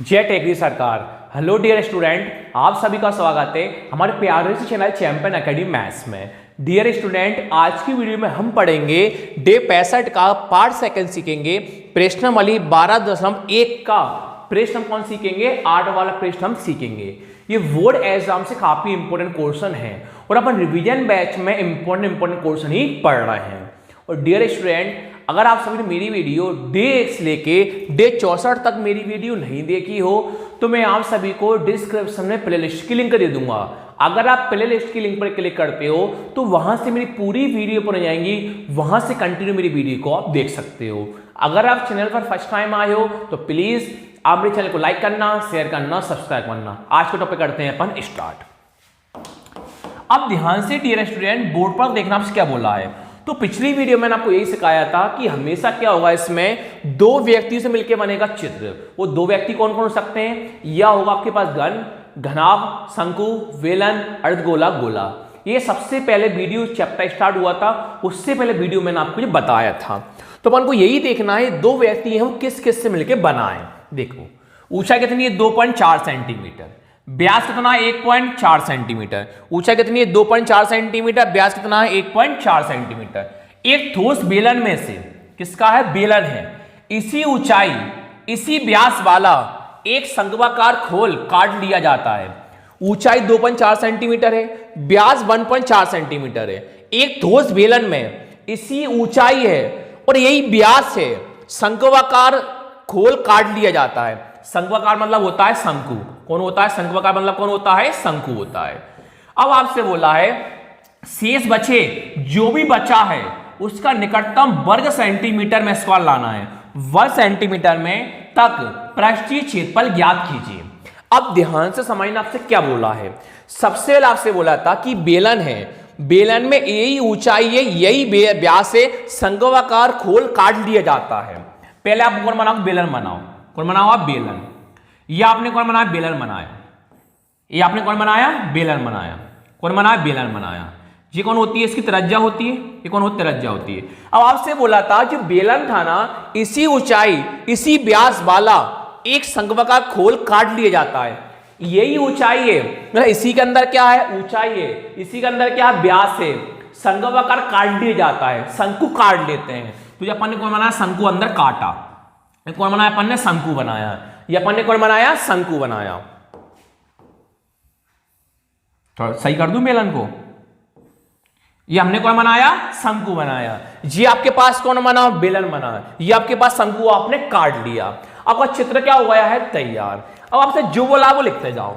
जय टेकरी सरकार। Hello dear student, आप सभी का स्वागत है हमारे प्यारे से चैनल चैंपियन एकेडमी मैथ्स में। डियर स्टूडेंट, आज की वीडियो में हम पढ़ेंगे डे 65 का पार्ट सेकंड सीखेंगे। प्रश्नावली 12.1 का प्रश्न हम कौन सीखेंगे? 8 वाला प्रश्न हम सीखेंगे। ये बोर्ड एग्जाम से काफी इंपॉर्टेंट क्वेश्चन है और अपन रिवीजन बैच में इंपॉर्टेंट क्वेश्चन ही पढ़ रहे हैं। और डियर स्टूडेंट, अगर आप सभी ने मेरी वीडियो डे 1 से लेके डे 64 तक मेरी वीडियो नहीं देखी हो तो मैं आप सभी को डिस्क्रिप्शन में प्लेलिस्ट की लिंक दे दूंगा। अगर आप प्लेलिस्ट की लिंक पर क्लिक करते हो तो वहां से मेरी पूरी वीडियो पर जाएंगी, वहां से कंटिन्यू मेरी वीडियो को आप देख सकते हो। अगर आप चैनल पर फर्स्ट टाइम आए हो तो प्लीज आप मेरे चैनल को लाइक करना, शेयर करना, सब्सक्राइब करना। आज के टॉपिक करते हैं अपन स्टार्ट। अब ध्यान से डियर स्टूडेंट, बोर्ड पर देखना आपसे क्या बोला है। तो पिछली वीडियो में मैंने आपको यही सिखाया था कि हमेशा क्या होगा, इसमें दो व्यक्तियों से मिलकर बनेगा चित्र। वो दो व्यक्ति कौन कौन हो सकते हैं? या होगा आपके पास घन, घनाभ, शंकु, वेलन, अर्धगोला, गोला। ये सबसे पहले वीडियो चैप्टर स्टार्ट हुआ था, उससे पहले वीडियो मैंने आपको ये बताया था। तो अपन को यही देखना है दो व्यक्ति हैं वो किस किस से मिलकर बनाए। देखो, ऊंचाई कितनी है? 2.4 सेंटीमीटर। व्यास कितना है? 1.4 सेंटीमीटर। ऊंचाई कितनी है? 2.4 सेंटीमीटर। व्यास कितना है? 1.4 सेंटीमीटर। एक ठोस बेलन में से, किसका है? बेलन है। इसी ऊंचाई इसी व्यास वाला एक शंक्वाकार खोल काट लिया जाता है। ऊंचाई 2.4 सेंटीमीटर है, व्यास 1.4 सेंटीमीटर है। एक ठोस बेलन में इसी ऊंचाई है और यही व्यास है। शंक्वाकार खोल काट लिया जाता है। शंक्वाकार मतलब होता है शंकु। कौन होता है? शंक्वाकार मतलब कौन होता है? शंकु होता है। अब आपसे बोला है शेष बचे, जो भी बचा है उसका निकटतम वर्ग सेंटीमीटर में स्क्वायर लाना है। वर्ग सेंटीमीटर में तक पृष्ठीय क्षेत्रफल ज्ञात कीजिए। अब ध्यान से समझना आपसे क्या बोला है। सबसे पहले आपसे बोला था कि बेलन है, बेलन में यही ऊंचाई है, यही व्यास से शंक्वाकार खोल काट लिया जाता है। पहले आप कौन बनाओ? बेलन बनाओ। कौन बनाओ आप? बेलन। ये आपने कौन बनाया? बेलन बनाया। ये आपने कौन बनाया? बेलन बनाया। कौन बनाया? बेलन बनाया। ये कौन होती है? इसकी त्रिज्या होती है। ये कौन होती है? त्रिज्या होती है। अब आपसे बोला था जो बेलन था ना, इसी ऊंचाई इसी व्यास वाला एक शंक्वाकार खोल काट लिया जाता है। यही ऊंचाई है, मतलब इसी के अंदर क्या है? ऊंचाई है। इसी के अंदर क्या है? व्यास है। शंक्वाकार काट दिया जाता है, शंकु काट लेते हैं। तो अपन ने कौन बनाया? शंकु अंदर काटा। कौन बनाया? अपन ने शंकु बनाया। ये अपन ने कौन बनाया? शंकु बनाया। तो सही कर दूं बेलन को? ये हमने कौन बनाया? शंकु बनाया। ये आपके पास कौन बना? बेलन बना। ये आपके पास शंकु आपने काट लिया। आपका चित्र क्या हो गया है? तैयार। अब आपसे जो बोला वो लिखते जाओ।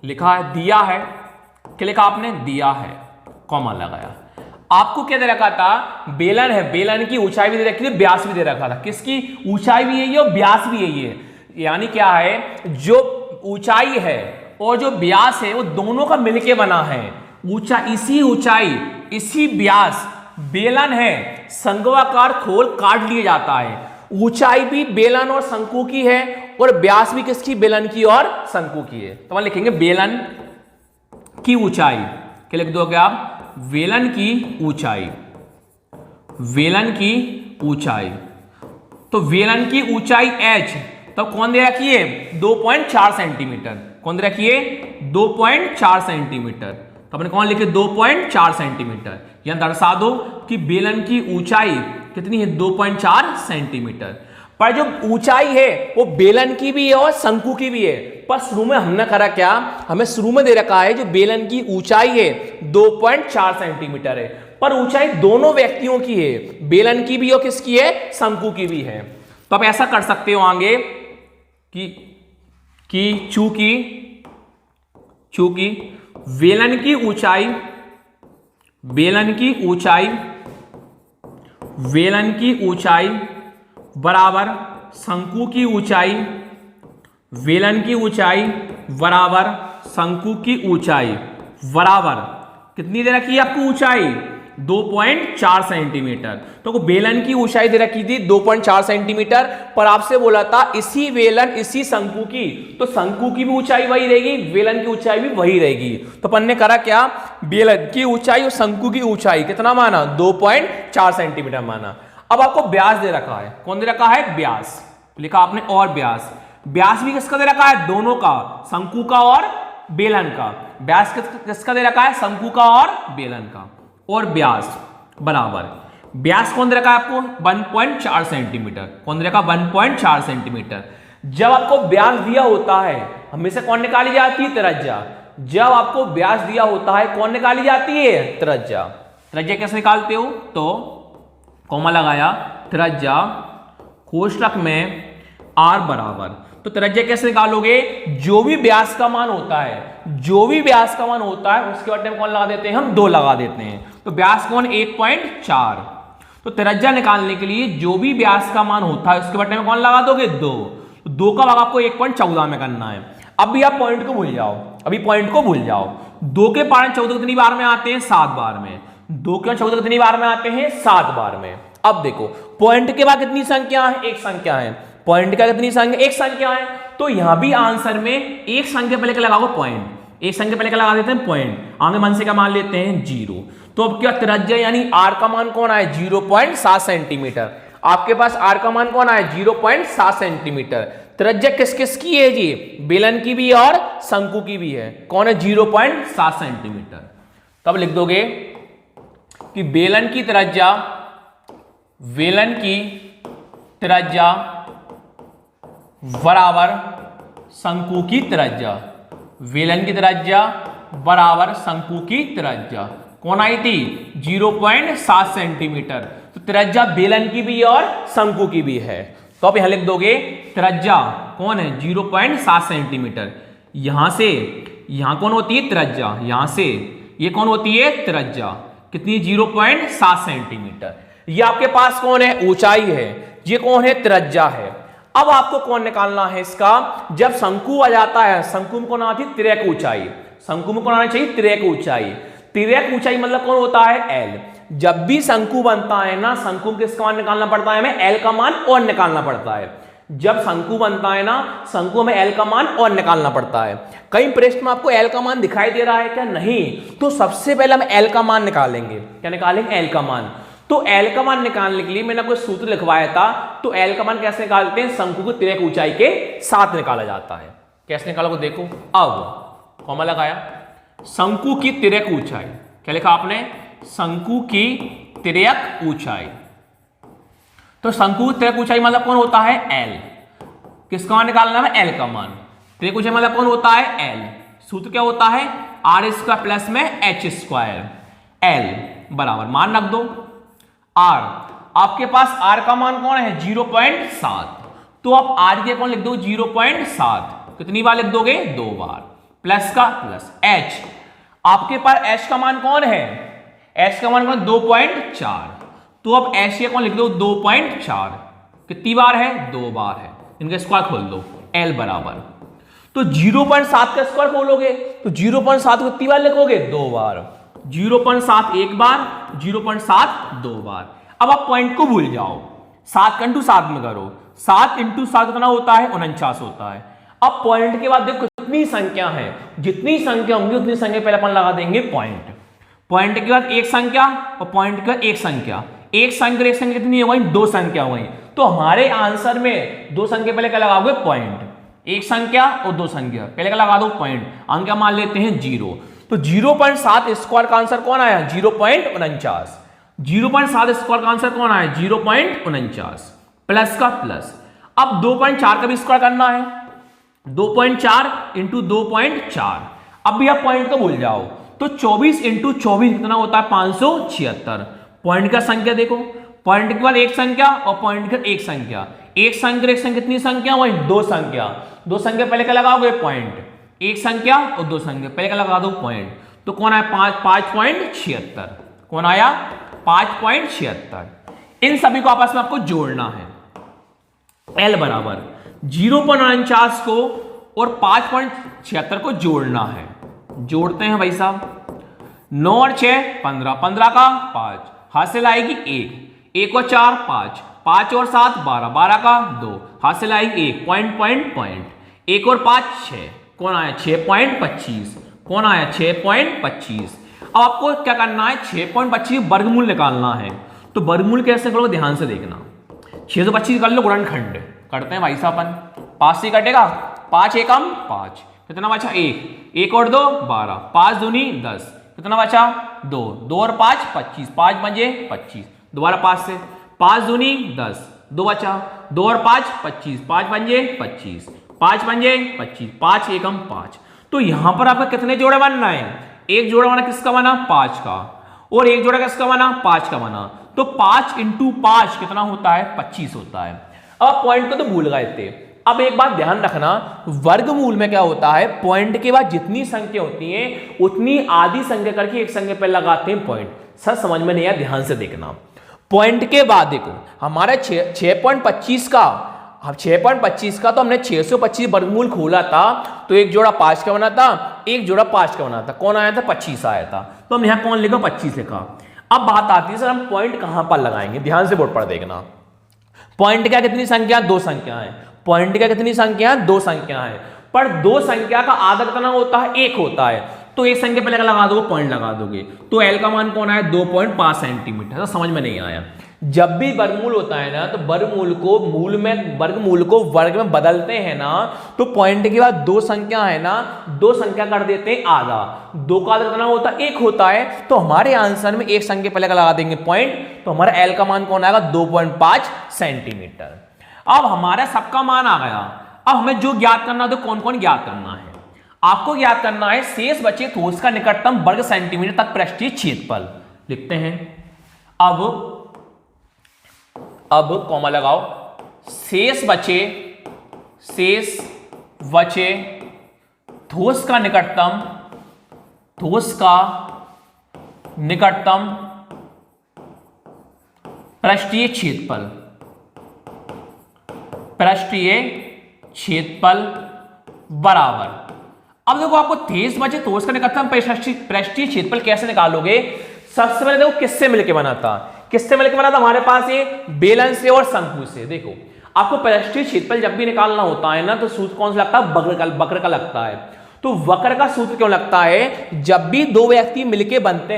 लिखा है, दिया है। क्या लिखा आपने? दिया है, कॉमा लगाया। आपको क्या दे रखा था? बेलन है, बेलन की ऊंचाई भी दे रखी थी, व्यास भी दे रखा था। किसकी ऊंचाई भी यही है और व्यास भी यही है। यानी क्या है, जो ऊंचाई है और जो व्यास है वो दोनों का मिलके बना है। इसी ऊंचाई इसी व्यास बेलन है, शंक्वाकार खोल काट लिया जाता है। ऊंचाई भी बेलन और शंकु की है और व्यास भी किसकी? बेलन की और शंकु की है। तो हम लिखेंगे बेलन की ऊंचाई। क्या लिख दोगे आप? बेलन की ऊंचाई। बेलन की ऊंचाई। तो बेलन की ऊंचाई h, तो कौन दे रखी है? 2.4 सेंटीमीटर। कौन दे रखी है? 2.4 सेंटीमीटर। तो अपने कौन लिखे? 2.4 सेंटीमीटर। यहां दर्शा दो कि बेलन की ऊंचाई कितनी है? 2.4 सेंटीमीटर। पर जो ऊंचाई है वो बेलन की भी है और शंकु की भी है। पर शुरू में हमने करा क्या? हमें शुरू में दे रखा है जो बेलन की ऊंचाई है 2.4 सेंटीमीटर है, पर ऊंचाई दोनों व्यक्तियों की है। बेलन की भी और किसकी है? शंकु की भी है। तो आप ऐसा कर सकते हो आगे कि चूंकि बेलन की ऊंचाई बराबर शंकु की ऊंचाई, बेलन की ऊंचाई बराबर शंकु की ऊंचाई बराबर कितनी दे रखी है आपको? ऊंचाई 2.4 सेंटीमीटर। तो बेलन की ऊंचाई दे रखी थी 2.4 सेंटीमीटर, पर आपसे बोला था इसी बेलन इसी शंकु की, तो शंकु की भी ऊंचाई वही रहेगी, बेलन की ऊंचाई भी वही रहेगी। तो अपन ने करा क्या, बेलन की ऊंचाई और शंकु की ऊंचाई कितना माना, 2.4 सेंटीमीटर माना। अब आपको व्यास दे रखा है, कौन दे रखा है, व्यास, लिखा आपने और व्यास। व्यास भी किसका दे रखा है, दोनों का, शंकु का और बेलन का। व्यास किसका दे रखा है, शंकु का और बेलन का। और व्यास बराबर, व्यास कौन दे रखा है आपको, 1.4 सेंटीमीटर। कौन दे रखा, 1.4 सेंटीमीटर। जब आपको व्यास दिया होता है हमेशा कौन निकाली जाती है, त्रिज्या। जब आपको व्यास दिया होता है कौन निकाली जाती है, त्रिज्या। त्रिज्या कैसे निकालते हो, तो कॉमा लगाया, त्रिज्या कोष्ठक में r बराबर, तो त्रिज्या कैसे निकालोगे, जो भी व्यास का मान होता है, जो भी व्यास का मान होता है उसके बदले में कौन लगा देते हैं, हम 2 लगा देते हैं। तो व्यास कौन, 1.4। तो त्रिज्या निकालने के लिए जो भी व्यास का मान होता है उसके बदले में कौन लगा दोगे, 2। तो 2 का भाग आपको 1.14 में करना है। अब भी आप पॉइंट को भूल जाओ, अभी पॉइंट को भूल जाओ। 2 के पावर 14 कितनी बार में आते हैं, 7 बार में। 2 के 14 कितनी बार में आते हैं, 7 बार में। अब देखो पॉइंट के बाद कितनी संख्या है, एक संख्या है। पॉइंट का कितनी संख्या, एक संख्या है। तो यहां भी आंसर में एक संख्या पहले क्या लगाओ, पॉइंट। एक संख्या पहले क्या लगा देते हैं, पॉइंट। आगे मन से क्या मान लेते हैं, 0। तो अब क्या त्रिज्या यानी r का मान कौन आया, 0.7 सेंटीमीटर। आपके पास r का मान कौन आया, 0.7 सेंटीमीटर। त्रिज्या किस किस की है जी, बेलन की भी और शंकु की भी है। कौन है, 0.7 सेंटीमीटर। तब लिख दोगे कि बेलन की त्रिज्या, बेलन की त्रिज्या बराबर शंकु की त्रिज्या। बेलन की त्रिज्या बराबर शंकु की त्रिज्या कौन आई थी, 0.7 सेंटीमीटर। तो त्रिज्या बेलन की भी और शंकु की भी है। तो आप यहां लिख दोगे त्रिज्या कौन है, 0.7 सेंटीमीटर। यहां से यहां कौन होती है, त्रिज्या। यहां से ये कौन होती है, त्रिज्या कितनी, 0.7 सेंटीमीटर। ये आपके पास कौन है, ऊंचाई है। ये कौन है, त्रिज्या है। अब आपको कौन निकालना है इसका, जब शंकु आ जाता है, शंकु में कौन आती है, तिर्यक ऊंचाई। शंकु में कौन आना चाहिए, तिर्यक ऊंचाई। तिर्यक ऊंचाई मतलब कौन होता है, L। जब भी शंकु बनता है ना, शंकु में किसका मान निकालना पड़ता है, हमें L का मान और निकालना पड़ता है। जब शंकु बनता है ना, शंकु में L का मान और निकालना पड़ता है। कई प्रश्न में आपको L का मान दिखाई दे रहा है क्या, नहीं। तो सबसे पहले हम L का मान निकालेंगे। क्या निकालेंगे, L का मान। तो L का मान निकालने के लिए मैंने आपको सूत्र लिखवाया था। तो L का मान कैसे निकालते हैं, शंकु को तिर्यक ऊंचाई के साथ निकाला जाता है। कैसे निकालोगे, देखो। अब कॉमा लगाया, शंकु की तिर्यक ऊंचाई, क्या लिखा आपने, शंकु की तिर्यक ऊंचाई। तो शंकु की तिर्यक ऊंचाई मतलब कौन होता है, L। किसका मान निकालना है, L का मान। तिर्यक ऊंचाई मतलब कौन होता है, L। सूत्र क्या होता है, r² प्लस में h²। L बराबर मान रख दो, R। आपके पास R का मान कौन है, 0.7। तो आप R के कौन लिख दो, 0.7। कितनी बार लिख दोगे, 2 बार। प्लस का प्लस, H। आपके पास H का मान कौन है, H का मान कौन, 2.4। तो अब H के कौन लिख दो, 2.4। कितनी बार है, 2 बार है। इनका स्क्वायर खोल दो, L बराबर। तो 0.7 का स्क्वायर खोलोगे तो 0.7 को कितनी बार लिखोगे, 2 बार। 0.7 एक बार, 0.7 2 बार। अब आप पॉइंट को भूल जाओ, 7 इंटू 7 में करो। 7 इंटू 7 कितना होता है, 49 होता है। अब पॉइंट के बाद देखो कितनी संख्या है, जितनी संख्या होंगी उतनी संख्या पहले अपन लगा देंगे पॉइंट। पॉइंट के बाद एक संख्या और पॉइंट के बाद एक संख्या। एक संख्या एक संख्या कितनी हो गई, 2 संख्या हो गई। तो हमारे आंसर में 2 संख्या पहले क्या लगाओगे, पॉइंट। एक संख्या और 2 संख्या पहले क्या लगा दो, पॉइंट। अंक मान लेते हैं 0। तो 0.7 स्क्वायर का आंसर कौन आया, 0.49। 0.7 स्क्वायर का आंसर कौन आया, 0.49। प्लस का प्लस। अब 2.4 का भी स्क्वायर करना है, 2.4 इंटू 2.4। अब भी आप पॉइंट को भूल जाओ। तो 24 इंटू 24 कितना होता है, 576। पॉइंट का संख्या देखो, पॉइंट के बाद एक संख्या और पॉइंट के बाद एक संख्या। एक संख्या एक संख्या कितनी संख्या, वही 2 संख्या। 2 संख्या पहले क्या लगाओगे, पॉइंट। एक संख्या और 2 संख्या पहले क्या लगा दो, पॉइंट। तो कौन आया, 5.76। कौन आया, 5.76। इन सभी को आपस में आपको जोड़ना है। L बराबर 0.49 को और 5.76 को जोड़ना है। जोड़ते हैं भाई साहब। 9 और 6 15, 15 का 5, हासिल आएगी 1, 1 और 4 5, 5 और 7 12, 12 का 2, हासिल आएगी 1, पॉइंट, 1 और 5 6, कौन आया 6.25, कौन आया 6.25। अब आपको क्या करना है, 6.25 वर्गमूल निकालना है। तो वर्गमूल कैसे करोगे ध्यान से देखना, 625 कर लो गुणनखंड, करते हैं भाई साहब अपन, 5 से कटेगा, 5 एकम 5, कितना बचा 1, 1 और 2 12, 5 दूनी 10, कितना बचा 2, 2 और 5 25, 5 बजे 25, दोबारा 5 से, 5 दूनी 10, 2 बचा, 2 और 5 25, 5 बजे 25, 5 बजे 25, 5 एकम 5। तो यहां पर आपका कितने जोड़े बनना है, एक जोड़ा बना किसका बना 5 का, और एक जोड़ा किसका बना 5 का बना। तो 5 इंटू 5 कितना होता है 25 होता है। अब पॉइंट को तो भूल गए थे, अब एक बात ध्यान रखना, वर्गमूल में क्या होता है, पॉइंट के बाद जितनी संख्या होती है उतनी आधी संख्या करके एक संख्या पर लगाते हैं पॉइंट। सर समझ में नहीं आया, ध्यान से देखना, पॉइंट के बाद देखो हमारा 6.25 का, अब 6.25 का तो हमने 625 वर्गमूल खोला था, तो एक जोड़ा 5 का बना था, एक जोड़ा 5 का बना था, कौन आया था 25 आया था। तो हम यहां कौन लिखा 25 लिखा। अब बात आती है सर हम पॉइंट कहां पर लगाएंगे, ध्यान से बोर्ड पर देखना, पॉइंट क्या कितनी संख्या, 2 संख्या है, पॉइंट क्या कितनी संख्या, 2 संख्या है, पर 2 संख्या का आधा कितना होता है 1 होता है, तो एक संख्या पहले लगा दोगे पॉइंट लगा दोगे, तो एल का मान कौन आया 2.5 सेंटीमीटर। समझ में नहीं आया, जब भी वर्गमूल होता है ना तो वर्गमूल को वर्ग में बदलते हैं ना, तो पॉइंट के बाद 2 संख्या है ना, 2 संख्या कर देते हैं आधा, 2 का आधा कितना होता है 1 होता है, तो हमारे आंसर में एक संख्या पहले का लगा देंगे पॉइंट, तो हमारा एल का मान कौन आएगा 2.5 सेंटीमीटर। अब हमारा सबका मान आ गया, अब हमें जो ज्ञात करना है तो कौन कौन ज्ञात करना है, आपको ज्ञात करना है शेष बचे ठोस का निकटतम वर्ग सेंटीमीटर तक पृष्ठीय क्षेत्रफल। लिखते हैं, अब कॉमा लगाओ, शेष बचे ठोस का निकटतम पृष्ठीय क्षेत्रफल बराबर। अब देखो आपको ठोस बचे ठोस का निकटतम पृष्ठीय क्षेत्रफल कैसे निकालोगे, सबसे पहले देखो किससे मिलके बना था, हमारे पास ये बेलन से और शंकु से। देखो आपको पृष्ठीय क्षेत्रफल जब भी निकालना होता है ना, तो सूत्र कौन सा लगता है, वक्र का लगता है। तो वक्र का सूत्र क्यों लगता है, जब भी दो व्यक्ति मिलके बनते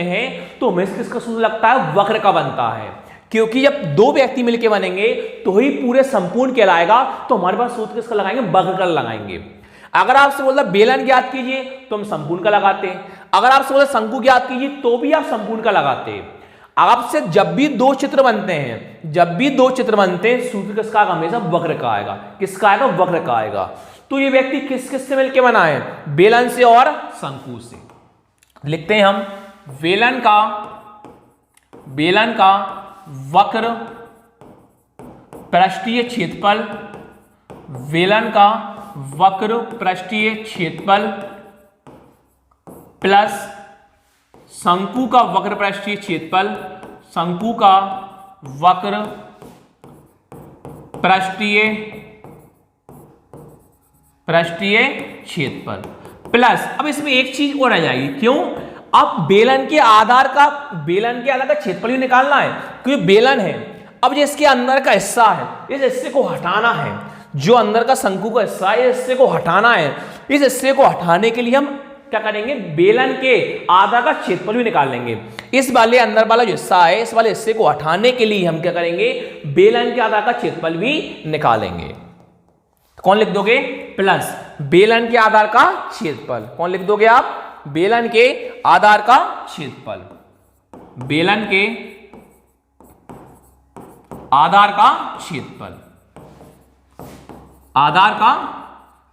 हैं तो हमेशा किसका सूत्र लगता है, वक्र का बनता है, क्योंकि जब 2 व्यक्ति मिलके बनेंगे तो ही पूरे संपूर्ण कहलाएगा। तो हमारे पास सूत्र किसका लगाएंगे, वक्र का लगाएंगे। अगर आपसे बोला बेलन ज्ञात कीजिए तो हम संपूर्ण का लगाते हैं, अगर आपसे बोला शंकु ज्ञात कीजिए तो भी आप संपूर्ण का लगाते हैं। आपसे जब भी 2 चित्र बनते हैं, सूत्र किसका आएगा, हमेशा वक्र का आएगा। किसका आएगा, वक्र का आएगा। तो ये व्यक्ति किस से मिलके बना है, बेलन से और शंकु से। लिखते हैं हम, बेलन का वक्र पृष्ठीय क्षेत्रफल, प्लस शंकु का वक्र पृष्ठीय क्षेत्रफल, प्लस, अब इसमें एक चीज और रह जाएगी, क्यों, अब बेलन के आधार का क्षेत्रफल भी निकालना है, क्योंकि बेलन है। अब जो इसके अंदर का हिस्सा है, इस हिस्से को हटाना है, जो अंदर का शंकु का हिस्सा है, इस हिस्से को हटाना है। इस हिस्से को हटाने के लिए हम क्या करेंगे, बेलन के आधार का क्षेत्रफल भी निकाल लेंगे। इस वाले अंदर वाला जो हिस्सा है, इस वाले हिस्से को हटाने के लिए हम क्या करेंगे, बेलन के आधार का क्षेत्रफल भी निकालेंगे। कौन लिख दोगे, प्लस बेलन के आधार का क्षेत्रफल। कौन लिख दोगे आप, बेलन के आधार का क्षेत्रफल, आधार का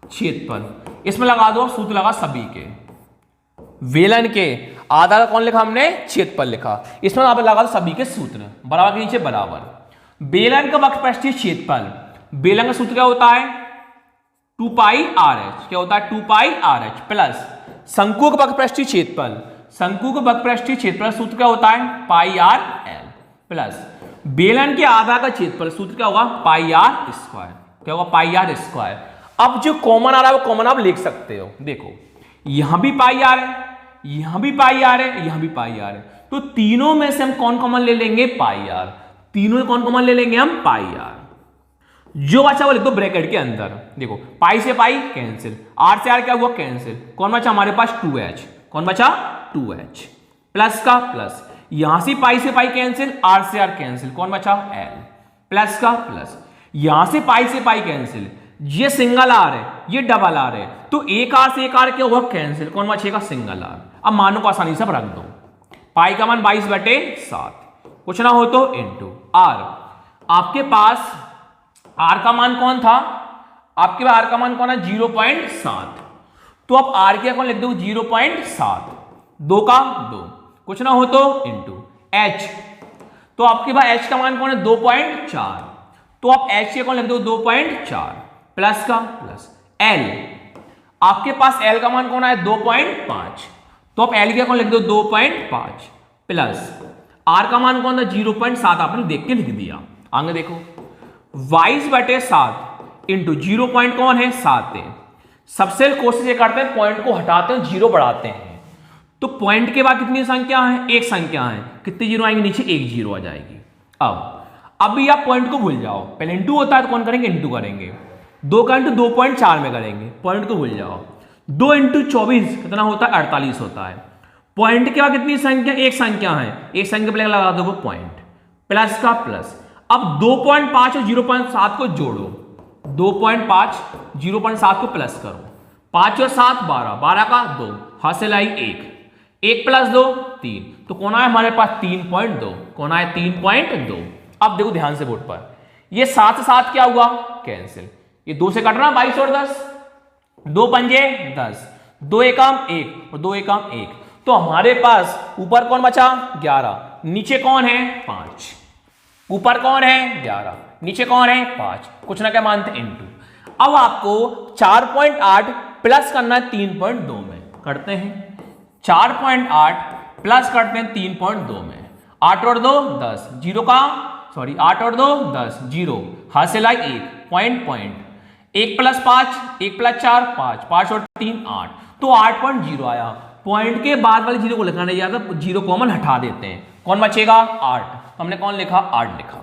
क्षेत्रफल। इसमें लगा दो सूत्र, लगा सभी के, बेलन के आधार कौन लिखा हमने, क्षेत्रफल लिखा। इसमें आप लगा दो सभी के सूत्र, बराबर के नीचे बराबर। बेलन का वक्र पृष्ठीय क्षेत्रफल, बेलन का सूत्र क्या होता है, 2πRh, क्या होता है 2πRh, प्लस शंकु का वक्र पृष्ठीय क्षेत्रफल, सूत्र क्या होता है πRL, प्लस बेलन के आधार का क्षेत्रफल सूत्र क्या होगा, πr², क्या होगा πr²। अब जो कॉमन आ रहा है वो कॉमन आप लिख सकते हो। देखो यहां भी पाई आर है, यहां भी पाई आर है, यहां भी पाई आर है। तो तीनों में से हम कौन कॉमन ले लेंगे? पाई आर। तीनों में कौन कॉमन ले लेंगे हम? पाई आर। जो बचा वो लिख दो ब्रैकेट के अंदर। देखो पाई से पाई कैंसिल, आर से आर क्या हुआ? कैंसिल। कौन बचा हमारे पास? 2h। कौन बचा? 2h। प्लस का प्लस, यहां से पाई कैंसिल, आर से आर कैंसिल, कौन बचा? l। प्लस का प्लस, यहां से पाई कैंसिल, ये सिंगल आर है, ये डबल आर है, तो एक आर से एक आर क्या हुआ? कैंसिल, कौन बचेगा? Single R. अब मानों को आसानी से रख दो। पाई का मान 22/7, कुछ ना हो तो इंटू आर। आपके पास आर का मान कौन था? आपके पास आर का मान कौन है? 0.7। तो आप आर के कौन लिख दो? 0.7, 2 का 2, कुछ ना हो तो इंटू एच। तो आपके पास एच का मान कौन है? 2.4, तो आप एच के कौन लिख दो? 2.4। प्लस का प्लस एल, आपके पास एल का मान कौन है? 2.5, तो आप एल के कौन लिख दो? 2.5। प्लस आर का मान कौन था? 0.7, आपने देख के लिख दिया। आगे देखो 22/7 इंटू 0 पॉइंट कौन है? 7 है। सबसे कोशिश ये करते हैं पॉइंट को हटाते हैं, जीरो बढ़ाते हैं। तो पॉइंट के बाद कितनी संख्या है? एक संख्या है। कितनी जीरो आएंगे? नीचे एक जीरो आ जाएगी। अभी आप पॉइंट को भूल जाओ, पहले इंटू होता है तो कौन करेंगे? इंटू करेंगे। 2 का इंटू 2.4 में करेंगे, पॉइंट को भूल जाओ। 2 इंटू 24 कितना होता है? 48 होता है। पॉइंट के बाद कितनी संख्या? एक संख्या है, एक संख्या पे लगा दो पॉइंट। प्लस का प्लस, अब 2.5 और 0.7 को जोड़ो। 2.5 0.7 को प्लस करो, 5 और 7 12, 12 का 2, हासिल आई 1, 1 प्लस 2 3, तो कौन आया हमारे पास? 3.2। कौन आया? 3.2। अब देखो ध्यान से बोर्ड पर, ये 7 से 7 क्या हुआ? कैंसिल। ये 2 से कट रहा 22 और 10, 2 पंजे 10, 2 एकम 1 और 2 एकम 1, तो हमारे पास ऊपर कौन बचा? 11, नीचे कौन है? 5। ऊपर कौन है? 11, नीचे कौन है? 5, कुछ ना क्या मानते? इंटू। अब आपको 4.8 प्लस करना है 3.2 में, करते हैं। 4.8 प्लस करते हैं 3.2 में, 8 और 2 10, 0 का 8 और 2 10, 0, हासिल आई 1, पॉइंट 1 प्लस 5, 1 प्लस 4 5, 5 और 3 8, तो 8.0 आया। पॉइंट के बाद वाले जीरो को लिखना नहीं जाता, जीरो कॉमन हटा देते हैं, कौन बचेगा? 8। हमने कौन लिखा? 8 लिखा।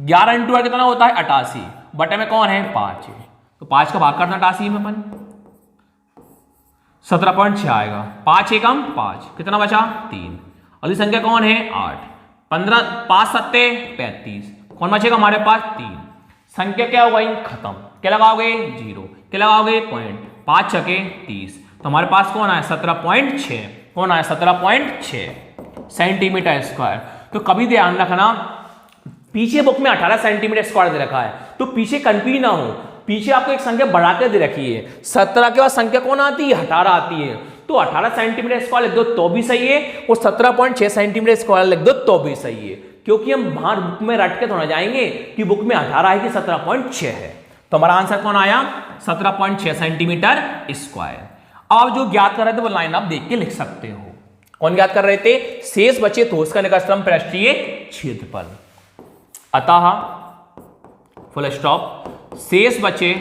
11 इंटू 8 कितना होता है? 88, बटे में कौन है? 5 है, तो 5 का भाग करना 88 में अपन 17.6 आएगा। 5 एकम 5, कितना बचा? 3। अगली संख्या कौन है? 8। 15 5 7 35, कौन बचेगा हमारे पास? 3। संख्या क्या हो गई? खत्म। क्या लगाओगे? 0। क्या लगाओगे? पॉइंट। 5 छके 30, तो हमारे पास कौन आया? 17.6। कौन आया? 17.6 सेंटीमीटर स्क्वायर। तो कभी ध्यान रखना, पीछे बुक में 18 सेंटीमीटर स्क्वायर दे रखा है, तो पीछे कंफ्यूज ना हो, पीछे आपको एक संख्या बढ़ा के दे रखी है। 17 के बाद संख्या कौन आती है? 18 आती है, तो 18 सेंटीमीटर स्क्वायर लिख दो तो भी सही है, और 17.6 सेंटीमीटर स्क्वायर लिख दो तो भी सही है, क्योंकि हम बाहर बुक में रट के थोड़ा जाएंगे कि बुक में 18 है कि 17.6 है। तो हमारा आंसर कौन आया? 17.6 सेंटीमीटर स्क्वायर। अब जो ज्ञात कर रहे थे वो लाइन आप देख के लिख सकते हो। कौन ज्ञात कर रहे थे? शेष बचे ठोस का निकटतम पृष्ठीय क्षेत्रफल। अतः फुल स्टॉप, शेष बचे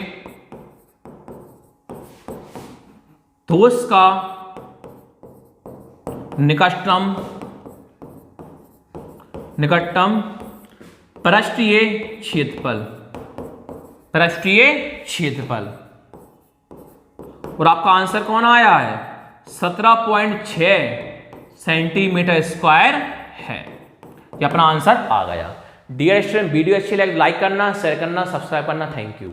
ठोस का निकटतम पृष्ठीय क्षेत्रफल, और आपका आंसर कौन आया है? 17.6 सेंटीमीटर स्क्वायर है। ये अपना आंसर आ गया। डियर स्टूडेंट, वीडियो अच्छी लगे लाइक करना, शेयर करना, सब्सक्राइब करना। Thank you.